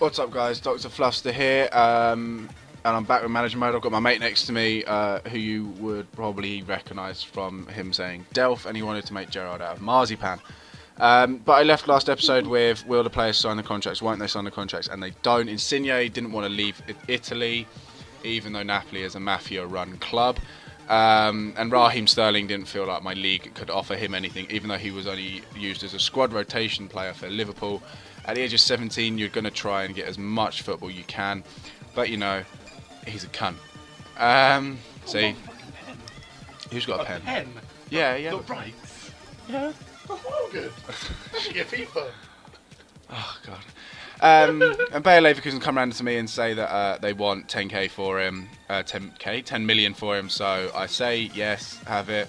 What's up, guys? DrFluffster here, and I'm back with Manager Mode. I've got my mate next to me, who you would probably recognise from him saying Delph, and he wanted to make Gerard out of Marzipan. But I left last episode with, will the players sign the contracts, won't they sign the contracts, and they don't. Insigne didn't want to leave Italy, even though Napoli is a mafia-run club. And Raheem Sterling didn't feel like my league could offer him anything, even though he was only used as a squad rotation player for Liverpool. At the age of 17, you're going to try and get as much football you can, but you know, he's a cunt. See, who's got a pen? Pen? Yeah, yeah. Got rights? Yeah. Oh, good. I should get FIFA. Oh god. And Bayer Leverkusen come round to me and say that they want 10k for him, 10 million for him. So I say yes, have it.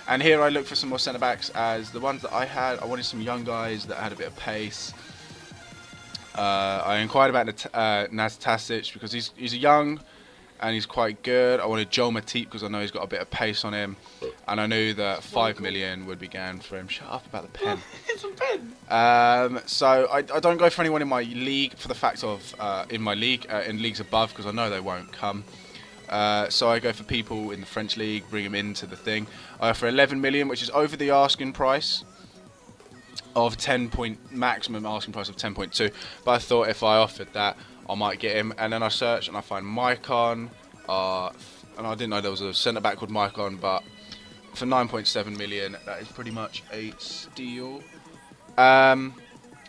And here I look for some more centre backs, as the ones that I had, I wanted some young guys that had a bit of pace. I inquired about Nastasic because he's a young and he's quite good. I wanted Joel Matip because I know he's got a bit of pace on him, and I knew that 5 million would be going for him. Shut up about the pen. It's a pen. So I don't go for anyone in my league for the fact of in leagues above, because I know they won't come. So I go for people in the French league, bring them into the thing. I offer 11 million, which is over the asking price of maximum asking price of 10.2. But I thought if I offered that, I might get him. And then I searched and I find Maicon, and I didn't know there was a centre back called Maicon, but for 9.7 million, that is pretty much a steal. And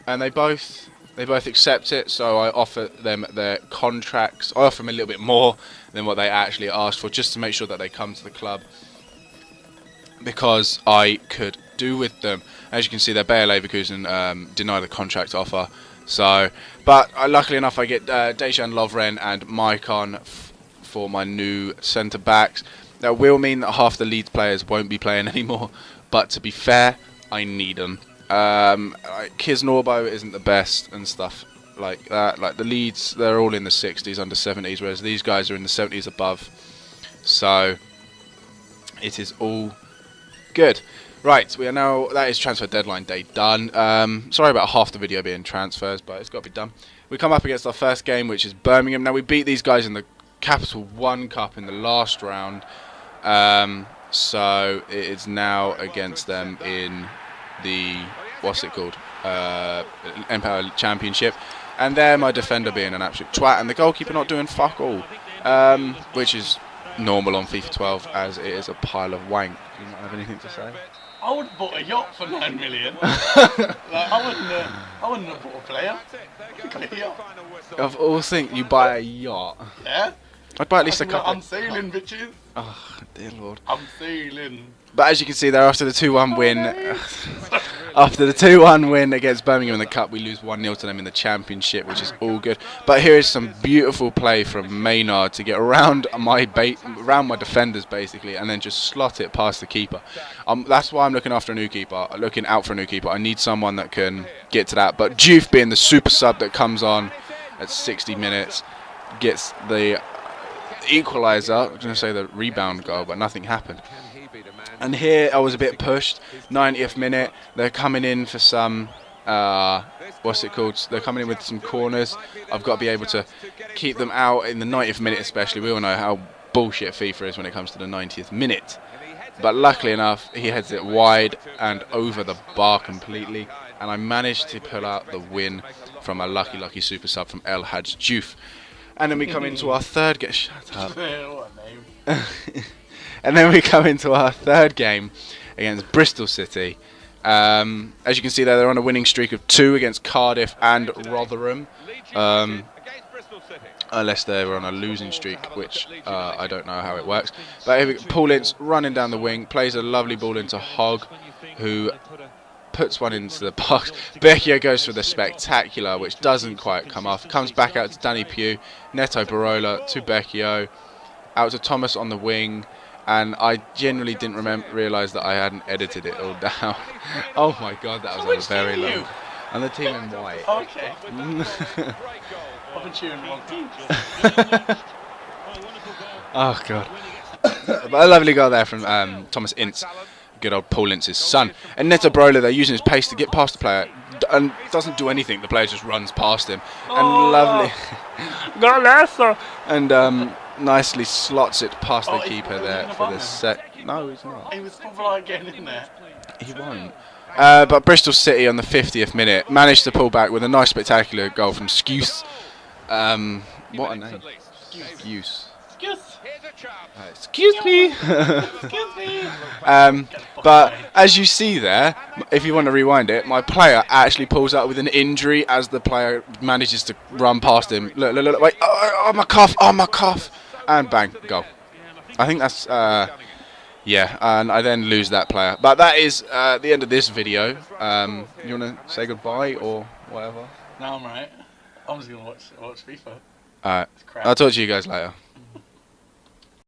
they both accept it, so I offer them their contracts. I offer them a little bit more than what they actually asked for, just to make sure that they come to the club, because I could do with them. As you can see, their Bayer Leverkusen deny the contract offer. So, but luckily enough, I get Dejan Lovren and Maicon for my new centre backs. That will mean that half the Leeds players won't be playing anymore, but to be fair, I need them. Kisnorbo isn't the best and stuff like that. Like the Leeds, they're all in the 60s, under 70s, whereas these guys are in the 70s above. So it is all good. Right, we are now, that is transfer deadline day done. Sorry about half the video being transfers, but it's got to be done. We come up against our first game, which is Birmingham. Now, we beat these guys in the Capital One Cup in the last round. So it is now against them in the, what's it called? Empire Championship. And there, my defender being an absolute twat, and the goalkeeper not doing fuck all. Which is normal on FIFA 12, as it is a pile of wank. Do you not have anything to say? I would have bought a yacht for 9 million. I wouldn't have bought a player. I got a yacht. Of all things, you buy a yacht. Yeah? I'd buy at least a couple. I'm sailing, bitches. Oh, dear lord. I'm sailing. But as you can see there, after the 2-1 win, after the 2-1 win against Birmingham in the Cup, we lose 1-0 to them in the Championship, which is all good. But here is some beautiful play from Maynard to get around my defenders, basically, and then just slot it past the keeper. That's why I'm looking out for a new keeper. I need someone that can get to that. But Juve, being the super sub that comes on at 60 minutes, gets the equaliser. I was going to say the rebound goal, but nothing happened. And here I was a bit pushed. 90th minute, they're coming in for some, what's it called? They're coming in with some corners. I've got to be able to keep them out in the 90th minute especially. We all know how bullshit FIFA is when it comes to the 90th minute. But luckily enough, he heads it wide and over the bar completely. And I managed to pull out the win from a lucky super sub from El Hadj Diouf. And then we come into our third game. Shut up. What a name. And then we come into our third game against Bristol City. As you can see there, they're on a winning streak of 2 against Cardiff and Rotherham. Unless they were on a losing streak, which I don't know how it works. But here we go. Paul Ince running down the wing, plays a lovely ball into Hogg, who puts one into the box. Becchio goes for the spectacular, which doesn't quite come off. Comes back out to Danny Pugh. Neto Barola to Becchio. Out to Thomas on the wing. And I genuinely didn't realise that I hadn't edited it all down. Oh my god, that was a very long. And the team in white. Okay. I've been cheering a long time. Oh god. But a lovely goal there from Thomas Ince. Good old Paul Ince's son. And Neto Brola, they're using his pace to get past the player. and doesn't do anything. The player just runs past him, and lovely, and nicely slots it past the keeper there for the set. No, he's not. He was probably getting in there. He won't. But Bristol City on the 50th minute managed to pull back with a nice spectacular goal from Skuse. What a name. Skuse. Excuse me. Excuse me. But as you see there, if you want to rewind it, my player actually pulls out with an injury as the player manages to run past him. Look, wait. Oh, my cuff. And bang, goal. I think that's... yeah, and I then lose that player. But that is the end of this video. You want to say goodbye or whatever? No, I'm right. I'm just going to watch FIFA. Alright, I'll talk to you guys later.